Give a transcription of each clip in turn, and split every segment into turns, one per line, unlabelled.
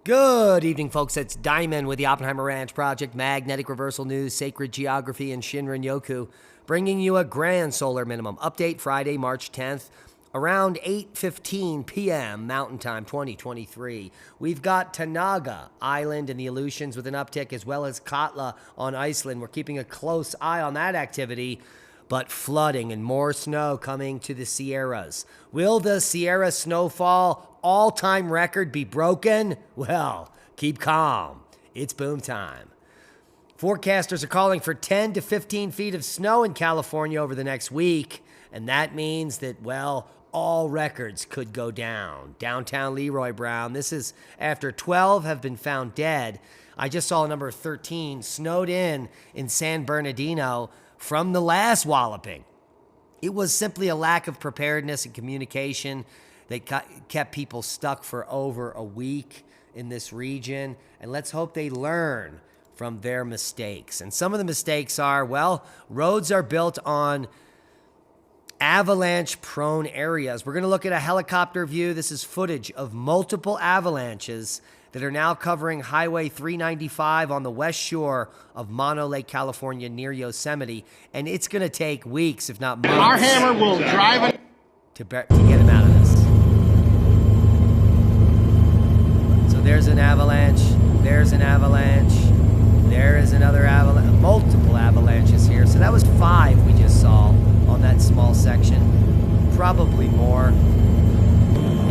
Good evening, folks. It's Diamond with the Oppenheimer Ranch Project, Magnetic Reversal News, Sacred Geography, and Shinrin Yoku, bringing you a grand solar minimum update Friday, March 10th, around 8:15 p.m. Mountain Time 2023. We've got Tanaga Island and the Aleutians with an uptick, as well as Katla on Iceland. We're keeping a close eye on that activity, but flooding and more snow coming to the Sierras. Will the Sierra snowfall all-time record be broken? Well, keep calm. It's boom time. Forecasters are calling for 10 to 15 feet of snow in California over the next week, and that means that, well, all records could go down. Downtown Leroy Brown, this is after 12 have been found dead. I just saw a number of 13 snowed in San Bernardino from the last walloping. It was simply a lack of preparedness and communication that kept people stuck for over a week in this region. And let's hope they learn from their mistakes. And some of the mistakes are, well, roads are built on avalanche-prone areas. We're going to look at a helicopter view. This is footage of multiple avalanches that are now covering Highway 395 on the west shore of Mono Lake, California, near Yosemite. And it's going to take weeks, if not months.
Our hammer will drive it
to get him out of this. So there's an avalanche. There's an avalanche. There is another avalanche. Multiple avalanches here. So that was 5 we just saw on that small section. Probably more.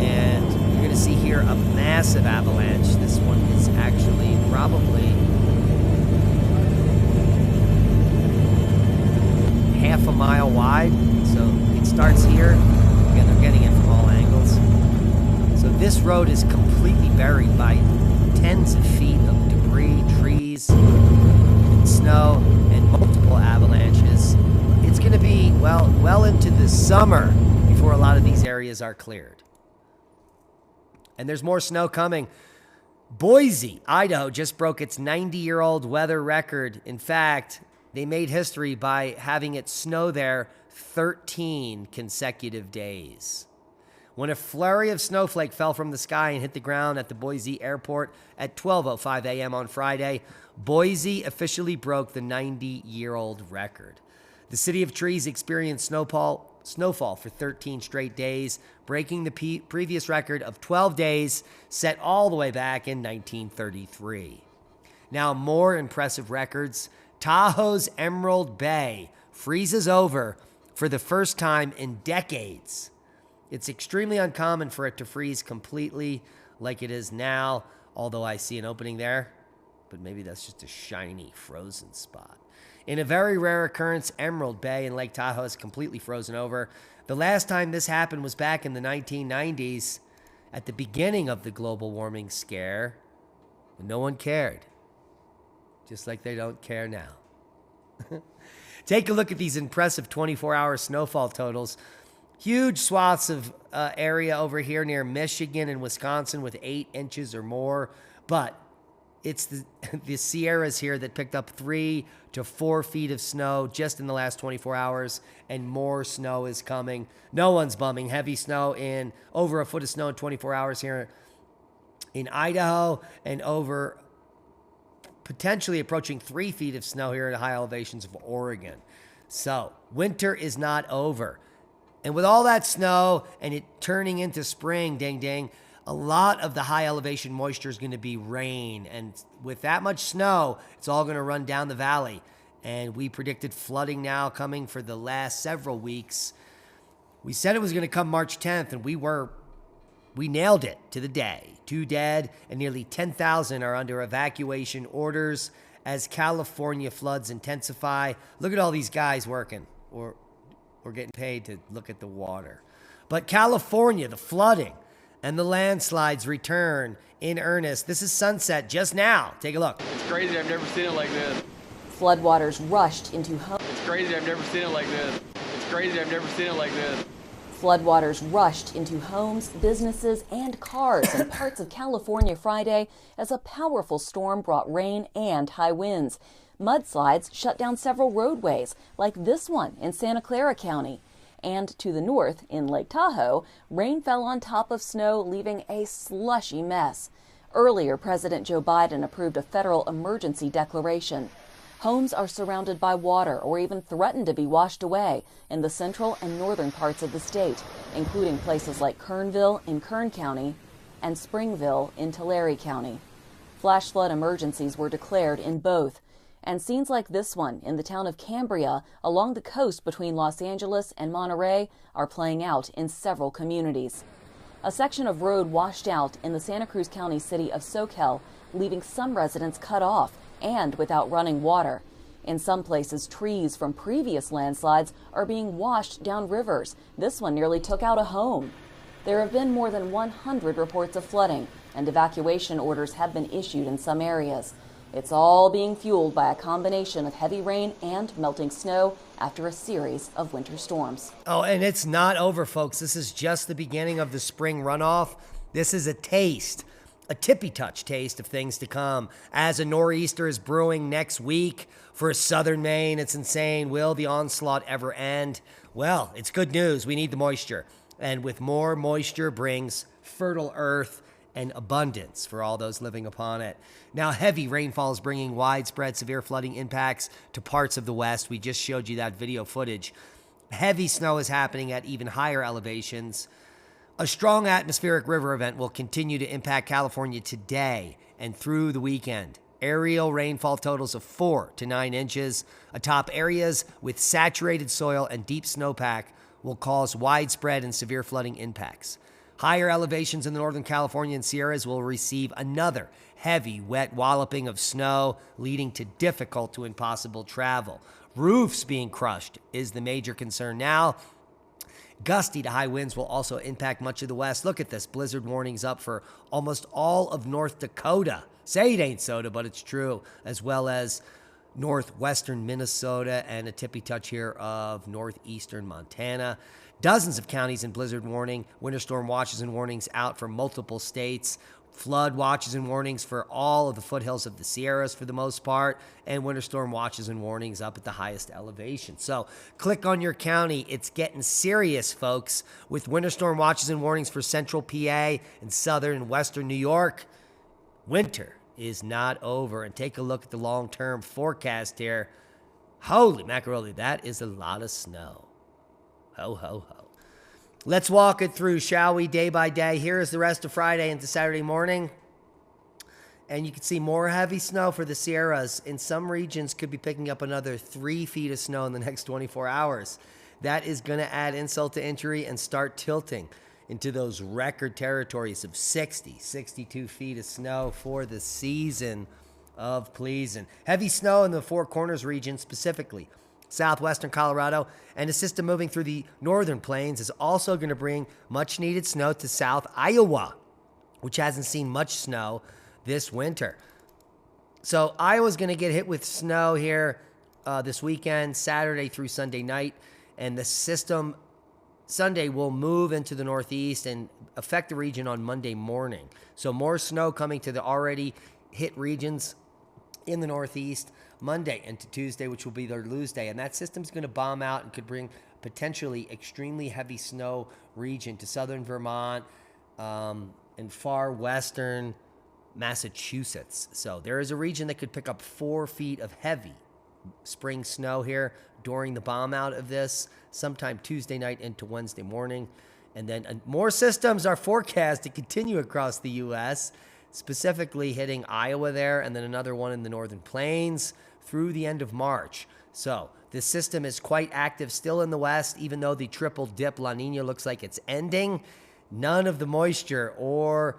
And you're going to see here a massive avalanche. This one is actually probably half a mile wide. So it starts here. Again, they're getting it from all angles. So this road is completely buried by tens of feet of debris, trees, and snow, and multiple avalanches. It's going to be, well into the summer before a lot of these areas are cleared. And there's more snow coming. Boise, Idaho just broke its 90-year-old weather record. In fact, they made history by having it snow there 13 consecutive days. When a flurry of snowflake fell from the sky and hit the ground at the Boise airport at 12:05 a.m. on Friday, Boise officially broke the 90-year-old record. The City of Trees experienced snowfall for 13 straight days, breaking the previous record of 12 days set all the way back in 1933. Now, more impressive records. Tahoe's Emerald Bay freezes over for the first time in decades. It's extremely uncommon for it to freeze completely like it is now, although I see an opening there, but maybe that's just a shiny frozen spot. In a very rare occurrence, Emerald Bay in Lake Tahoe is completely frozen over. The last time this happened was back in the 1990s, at the beginning of the global warming scare, and no one cared, just like they don't care now. Take a look at these impressive 24-hour snowfall totals. Huge swaths of area over here near Michigan and Wisconsin with 8 inches or more, but it's the Sierras here that picked up 3 to 4 feet of snow just in the last 24 hours, and more snow is coming. No one's bumming heavy snow in over a foot of snow in 24 hours here in Idaho, and over potentially approaching 3 feet of snow here at high elevations of Oregon. So winter is not over. And with all that snow and it turning into spring, ding, ding, a lot of the high elevation moisture is going to be rain. And with that much snow, it's all going to run down the valley. And we predicted flooding now coming for the last several weeks. We said it was going to come March 10th, and we nailed it to the day. 2 dead, and nearly 10,000 are under evacuation orders as California floods intensify. Look at all these guys working, or getting paid to look at the water. But California, the flooding and the landslides return in earnest. This is sunset just now. Take a look.
It's crazy. I've never seen it like this.
Floodwaters rushed into homes.
It's crazy. I've never seen it like this. It's crazy. I've never seen it like this.
Floodwaters rushed into homes, businesses, and cars in parts of California Friday as a powerful storm brought rain and high winds. Mudslides shut down several roadways, like this one in Santa Clara County. And to the north, in Lake Tahoe, rain fell on top of snow, leaving a slushy mess. Earlier, President Joe Biden approved a federal emergency declaration. Homes are surrounded by water or even threatened to be washed away in the central and northern parts of the state, including places like Kernville in Kern County and Springville in Tulare County. Flash flood emergencies were declared in both, and scenes like this one in the town of Cambria along the coast between Los Angeles and Monterey are playing out in several communities. A section of road washed out in the Santa Cruz County city of Soquel, leaving some residents cut off and without running water. In some places, trees from previous landslides are being washed down rivers. This one nearly took out a home. There have been more than 100 reports of flooding, and evacuation orders have been issued in some areas. It's all being fueled by a combination of heavy rain and melting snow after a series of winter storms.
Oh, and it's not over, folks. This is just the beginning of the spring runoff. This is a taste, a tippy-touch taste of things to come. As a nor'easter is brewing next week for southern Maine, it's insane. Will the onslaught ever end? Well, it's good news. We need the moisture. And with more moisture brings fertile earth and abundance for all those living upon it. Now, heavy rainfall is bringing widespread severe flooding impacts to parts of the West. We just showed you that video footage. Heavy snow is happening at even higher elevations. A strong atmospheric river event will continue to impact California today and through the weekend. Aerial rainfall totals of 4 to 9 inches atop areas with saturated soil and deep snowpack will cause widespread and severe flooding impacts. Higher elevations in the Northern California and Sierras will receive another heavy, wet walloping of snow, leading to difficult to impossible travel. Roofs being crushed is the major concern now. Gusty to high winds will also impact much of the West. Look at this. Blizzard warnings up for almost all of North Dakota. Say it ain't soda, but it's true. As well as northwestern Minnesota and a tippy touch here of northeastern Montana. Dozens of counties in blizzard warning, winter storm watches and warnings out for multiple states, flood watches and warnings for all of the foothills of the Sierras for the most part, and winter storm watches and warnings up at the highest elevation. So click on your county. It's getting serious, folks, with winter storm watches and warnings for central PA and southern and western New York. Winter is not over. And take a look at the long-term forecast here. Holy macaroni, that is a lot of snow. Ho, ho, ho. Let's walk it through, shall we, day by day. Here is the rest of Friday into Saturday morning. And you can see more heavy snow for the Sierras. In some regions, could be picking up another 3 feet of snow in the next 24 hours. That is going to add insult to injury and start tilting into those record territories of 60, 62 feet of snow for the season of pleasing. Heavy snow in the Four Corners region specifically. Southwestern Colorado, and a system moving through the northern plains is also going to bring much needed snow to South Iowa, which hasn't seen much snow this winter. So Iowa's going to get hit with snow here this weekend, Saturday through Sunday night, and the system Sunday will move into the northeast and affect the region on Monday morning. So more snow coming to the already hit regions in the northeast Monday into Tuesday, which will be their lose day. And that system's going to bomb out and could bring potentially extremely heavy snow region to southern Vermont and far western Massachusetts. So there is a region that could pick up 4 feet of heavy spring snow here during the bomb out of this sometime Tuesday night into Wednesday morning. And then more systems are forecast to continue across the U.S., specifically hitting Iowa there, and then another one in the northern plains through the end of March. So this system is quite active still in the west, even though the triple dip La Nina looks like it's ending. None of the moisture or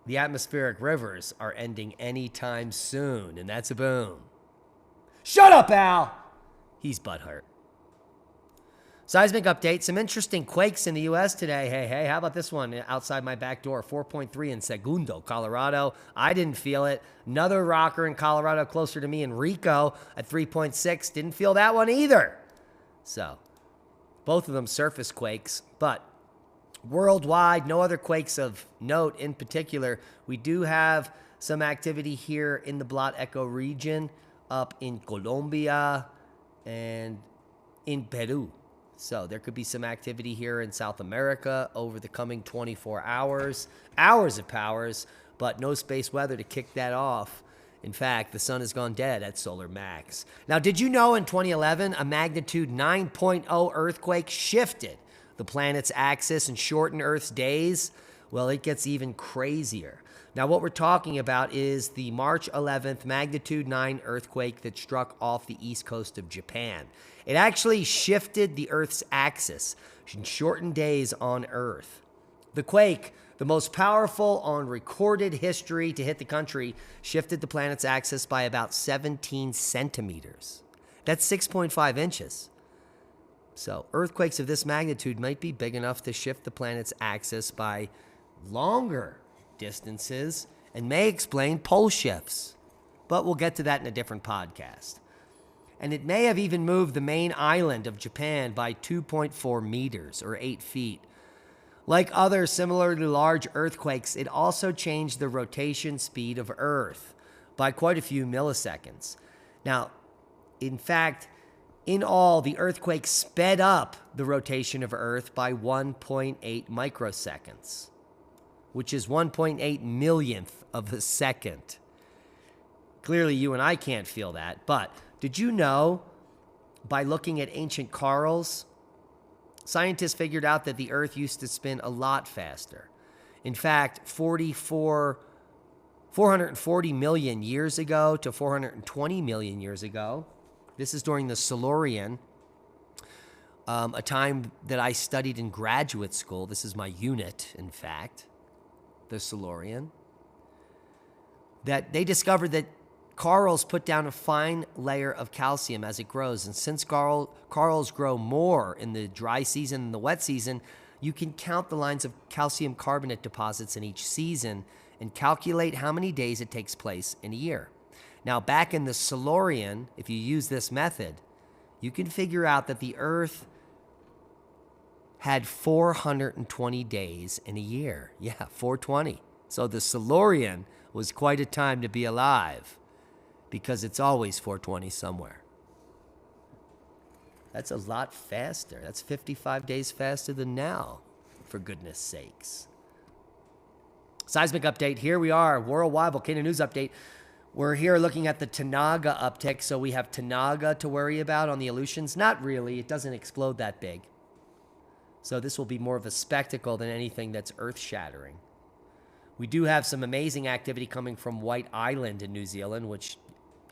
the atmospheric rivers are ending anytime soon, and that's a boom. Shut up, Al! He's butthurt. Seismic update. Some interesting quakes in the U.S. today. Hey, how about this one outside my back door? 4.3 in Segundo, Colorado. I didn't feel it. Another rocker in Colorado closer to me in Rico at 3.6. Didn't feel that one either. So, both of them surface quakes, but worldwide, no other quakes of note in particular. We do have some activity here in the Blot Echo region up in Colombia and in Peru. So there could be some activity here in South America over the coming 24 hours. Hours of powers, but no space weather to kick that off. In fact, the sun has gone dead at solar max. Now, did you know in 2011, a magnitude 9.0 earthquake shifted the planet's axis and shortened Earth's days? Well, it gets even crazier. Now, what we're talking about is the March 11th magnitude 9 earthquake that struck off the east coast of Japan. It actually shifted the Earth's axis and shortened days on Earth. The quake, the most powerful on recorded history to hit the country, shifted the planet's axis by about 17 centimeters. That's 6.5 inches. So earthquakes of this magnitude might be big enough to shift the planet's axis by longer distances and may explain pole shifts. But we'll get to that in a different podcast. And it may have even moved the main island of Japan by 2.4 meters or 8 feet. Like other similarly large earthquakes, it also changed the rotation speed of Earth by quite a few milliseconds. Now, in fact, in all, the earthquake sped up the rotation of Earth by 1.8 microseconds, which is 1.8 millionth of a second. Clearly, you and I can't feel that, but did you know, by looking at ancient corals, scientists figured out that the Earth used to spin a lot faster. In fact, 440 million years ago to 420 million years ago, this is during the Silurian, a time that I studied in graduate school. This is my unit, in fact, the Silurian, that they discovered that corals put down a fine layer of calcium as it grows. And since corals grow more in the dry season and the wet season, you can count the lines of calcium carbonate deposits in each season and calculate how many days it takes place in a year. Now, back in the Silurian, if you use this method, you can figure out that the Earth had 420 days in a year. Yeah, 420. So the Silurian was quite a time to be alive, because it's always 420 somewhere. That's a lot faster. That's 55 days faster than now, for goodness sakes. Seismic update. Here we are, worldwide volcano news update. We're here looking at the Tanaga uptick, so we have Tanaga to worry about on the Aleutians. Not really. It doesn't explode that big. So this will be more of a spectacle than anything that's earth-shattering. We do have some amazing activity coming from White Island in New Zealand, which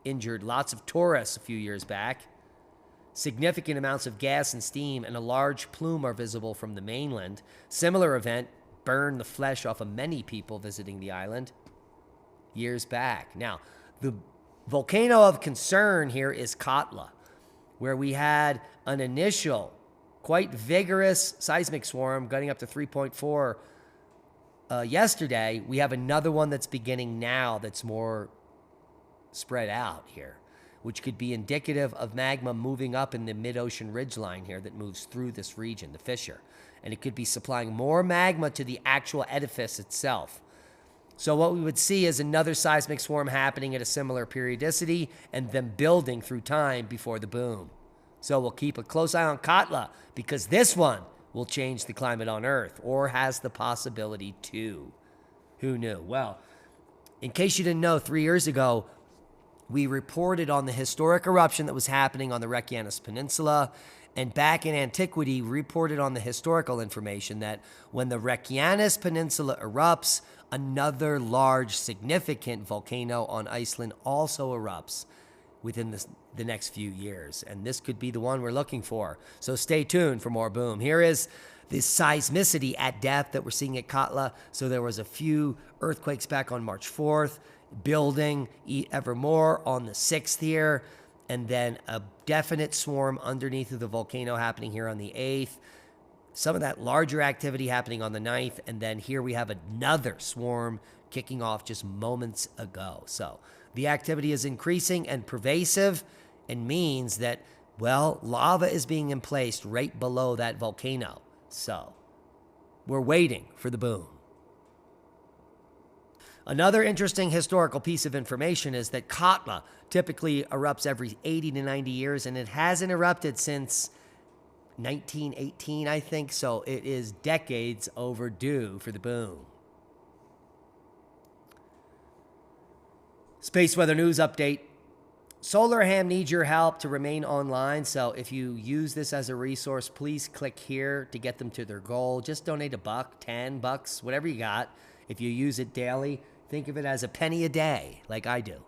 injured lots of tourists a few years back. Significant amounts of gas and steam and a large plume are visible from the mainland. Similar event burned the flesh off of many people visiting the island years back. Now, the volcano of concern here is Katla, where we had an initial quite vigorous seismic swarm getting up to 3.4 yesterday. We have another one that's beginning now that's more spread out here, which could be indicative of magma moving up in the mid-ocean ridgeline here that moves through this region, the fissure. And it could be supplying more magma to the actual edifice itself. So what we would see is another seismic swarm happening at a similar periodicity and then building through time before the boom. So we'll keep a close eye on Katla, because this one will change the climate on Earth, or has the possibility to. Who knew? Well, in case you didn't know, 3 years ago, we reported on the historic eruption that was happening on the Reykjanes Peninsula. And back in antiquity, reported on the historical information that when the Reykjanes Peninsula erupts, another large, significant volcano on Iceland also erupts within the next few years. And this could be the one we're looking for. So stay tuned for more boom. Here is the seismicity at depth that we're seeing at Katla. So there was a few earthquakes back on March 4th, building ever more on the 6th here, and then a definite swarm underneath of the volcano happening here on the 8th. Some of that larger activity happening on the 9th, and then here we have another swarm kicking off just moments ago. So the activity is increasing and pervasive, and means that, well, lava is being emplaced right below that volcano. So we're waiting for the boom. Another interesting historical piece of information is that Katla typically erupts every 80 to 90 years, and it hasn't erupted since 1918, I think. So it is decades overdue for the boom. Space weather news update. Solar Ham needs your help to remain online. So if you use this as a resource, please click here to get them to their goal. Just donate $1, $10, whatever you got. If you use it daily, think of it as a penny a day, like I do.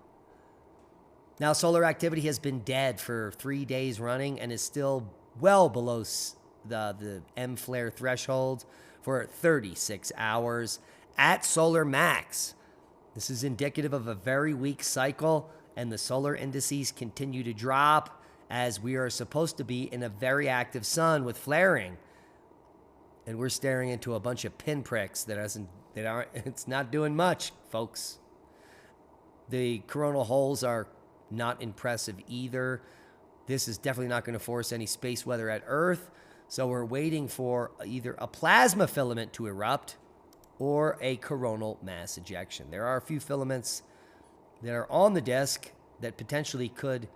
Now, solar activity has been dead for 3 days running and is still well below the M flare threshold for 36 hours at solar max. This is indicative of a very weak cycle, and the solar indices continue to drop as we are supposed to be in a very active sun with flaring. And we're staring into a bunch of pinpricks it's not doing much, folks. The coronal holes are not impressive either. This is definitely not going to force any space weather at Earth. So we're waiting for either a plasma filament to erupt or a coronal mass ejection. There are a few filaments that are on the disk that potentially could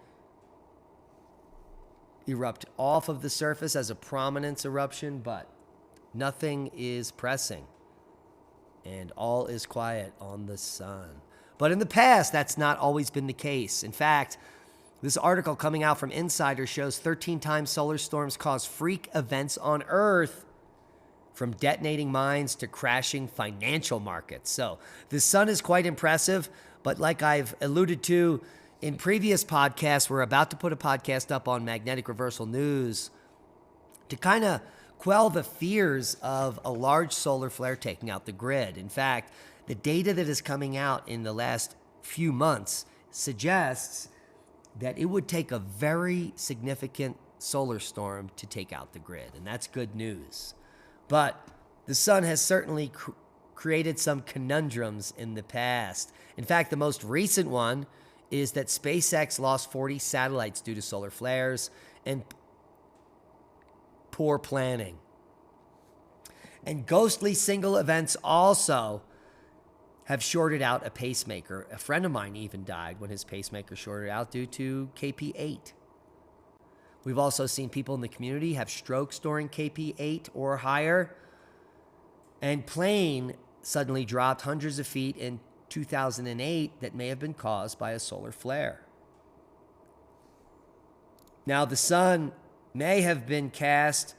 erupt off of the surface as a prominence eruption, but nothing is pressing. And all is quiet on the sun. But in the past, that's not always been the case. In fact, this article coming out from Insider shows 13 times solar storms cause freak events on Earth, from detonating mines to crashing financial markets. So the sun is quite impressive, but like I've alluded to in previous podcasts, we're about to put a podcast up on magnetic reversal news to kind of quell the fears of a large solar flare taking out the grid. In fact, the data that is coming out in the last few months suggests that it would take a very significant solar storm to take out the grid, and that's good news. But the sun has certainly created some conundrums in the past. In fact, the most recent one is that SpaceX lost 40 satellites due to solar flares and poor planning. And ghostly single events also have shorted out a pacemaker. A friend of mine even died when his pacemaker shorted out due to KP8. We've also seen people in the community have strokes during KP8 or higher. And plane suddenly dropped hundreds of feet in 2008 that may have been caused by a solar flare. Now, the sun may have cast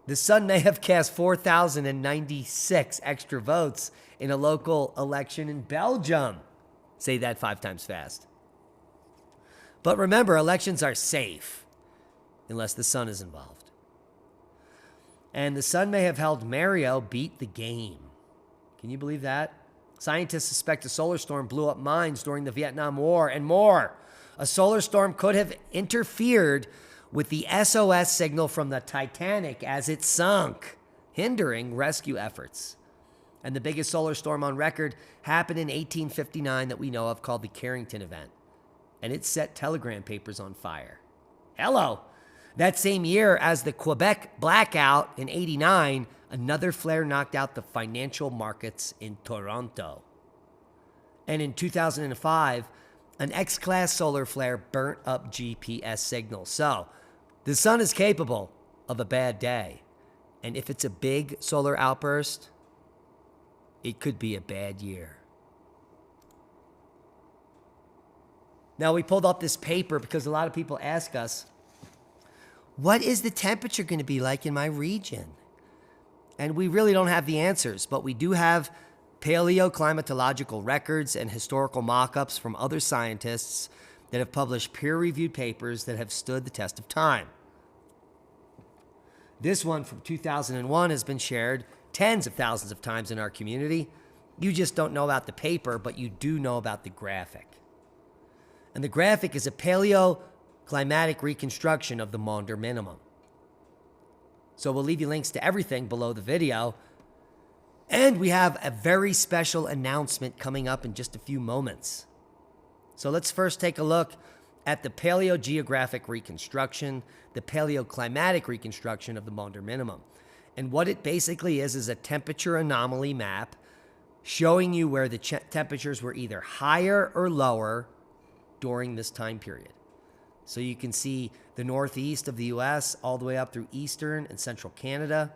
4,096 extra votes in a local election in Belgium. Say that 5 times fast. But remember, elections are safe unless the sun is involved. And the sun may have helped Mario beat the game. Can you believe that? Scientists suspect a solar storm blew up mines during the Vietnam War and more. A solar storm could have interfered with the SOS signal from the Titanic as it sunk, hindering rescue efforts. And the biggest solar storm on record happened in 1859 that we know of, called the Carrington event. And it set telegram papers on fire. Hello! That same year as the Quebec blackout in 89, another flare knocked out the financial markets in Toronto. And in 2005, an X-class solar flare burnt up GPS signals. So, the sun is capable of a bad day. And if it's a big solar outburst, it could be a bad year. Now, we pulled up this paper because a lot of people ask us, what is the temperature going to be like in my region? And we really don't have the answers, but we do have paleoclimatological records and historical mock-ups from other scientists that have published peer-reviewed papers that have stood the test of time. This one from 2001 has been shared tens of thousands of times in our community. You just don't know about the paper, but you do know about the graphic. And the graphic is a paleoclimatic reconstruction of the Maunder minimum. So we'll leave you links to everything below the video. And we have a very special announcement coming up in just a few moments. So let's first take a look at the paleogeographic reconstruction, the paleoclimatic reconstruction of the Maunder minimum. And what it basically is a temperature anomaly map showing you where the temperatures were either higher or lower during this time period. So you can see the northeast of the US all the way up through eastern and central Canada.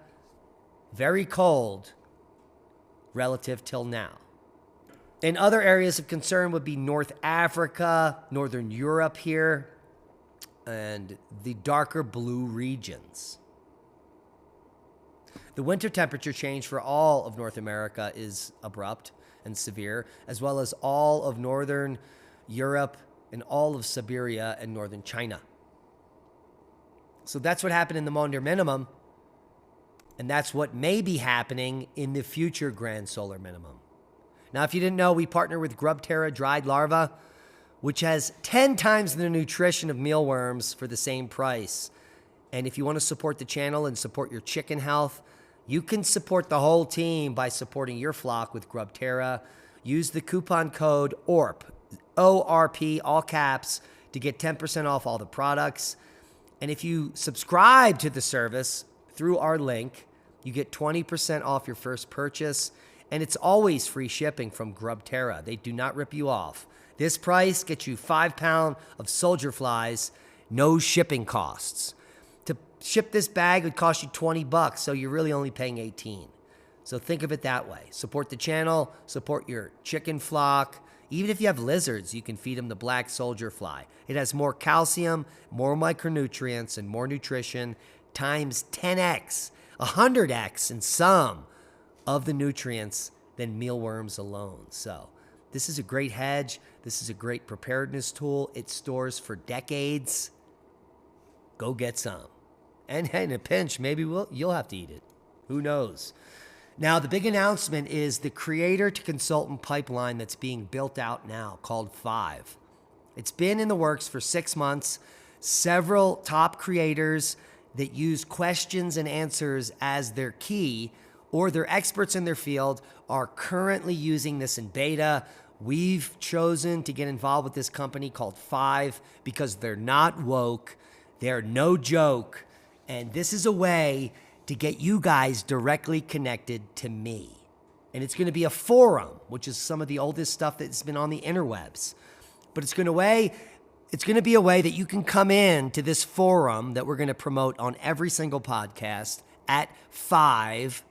Very cold relative till now. And other areas of concern would be North Africa, Northern Europe here, and the darker blue regions. The winter temperature change for all of North America is abrupt and severe, as well as all of Northern Europe and all of Siberia and Northern China. So that's what happened in the Maunder Minimum, and that's what may be happening in the future Grand Solar Minimum. Now, if you didn't know, we partner with Grubterra dried larva, which has 10 times the nutrition of mealworms for the same price. And if you want to support the channel and support your chicken health, you can support the whole team by supporting your flock with Grubterra. Use the coupon code ORP, O-R-P, all caps, to get 10% off all the products. And if you subscribe to the service through our link, you get 20% off your first purchase. And it's always free shipping from Grubterra. They do not rip you off. This price gets you 5 pounds of soldier flies, no shipping costs. To ship this bag would cost you $20, so you're really only paying $18. So think of it that way. Support the channel, support your chicken flock. Even if you have lizards, you can feed them the black soldier fly. It has more calcium, more micronutrients, and more nutrition, times 10x, 100x in some of the nutrients than mealworms alone. So this is a great hedge. This is a great preparedness tool. It stores for decades. Go get some. And in a pinch, maybe you'll have to eat it. Who knows? Now, the big announcement is the creator to consultant pipeline that's being built out now, called 5. It's been in the works for 6 months. Several top creators that use questions and answers as their key, or they're experts in their field, are currently using this in beta. We've chosen to get involved with this company called 5 because they're not woke, they're no joke, and this is a way to get you guys directly connected to me. And it's going to be a forum, which is some of the oldest stuff that's been on the interwebs. But it's going to be a way that you can come in to this forum that we're going to promote on every single podcast at 5,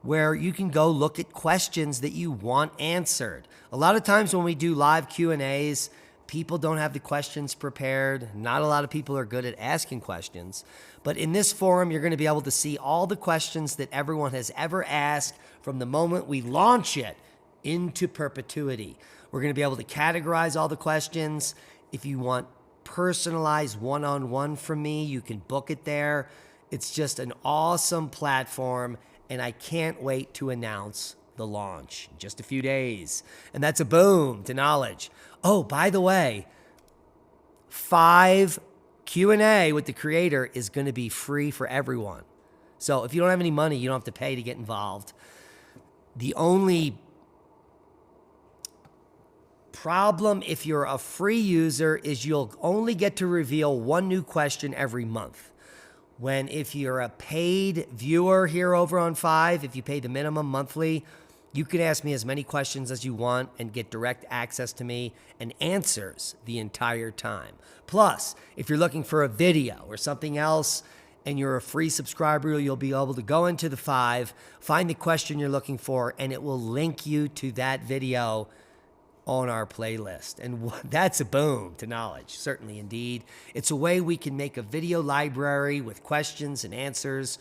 where you can go look at questions that you want answered. A lot of times when we do live Q&As, people don't have the questions prepared. Not a lot of people are good at asking questions. But in this forum, you're going to be able to see all the questions that everyone has ever asked from the moment we launch it into perpetuity. We're going to be able to categorize all the questions. If you want personalized one-on-one from me, you can book it there. It's just an awesome platform, and I can't wait to announce the launch in just a few days. And that's a boom to knowledge. Oh, by the way, 5 Q&A with the creator is going to be free for everyone. So if you don't have any money, you don't have to pay to get involved. The only problem if you're a free user is you'll only get to reveal 1 new question every month. When if you're a paid viewer here over on 5, if you pay the minimum monthly, you can ask me as many questions as you want and get direct access to me and answers the entire time. Plus, if you're looking for a video or something else and you're a free subscriber, you'll be able to go into the 5, find the question you're looking for, and it will link you to that video on our playlist. And that's a boom to knowledge, certainly indeed. It's a way we can make a video library with questions and answers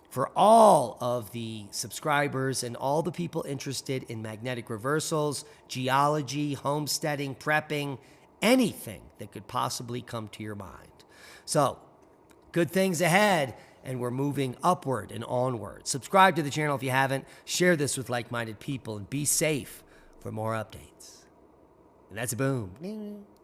for all of the subscribers and all the people interested in magnetic reversals, geology, homesteading, prepping, anything that could possibly come to your mind. So, good things ahead, and we're moving upward and onward. Subscribe to the channel if you haven't. Share this with like-minded people, and be safe for more updates. And that's a boom.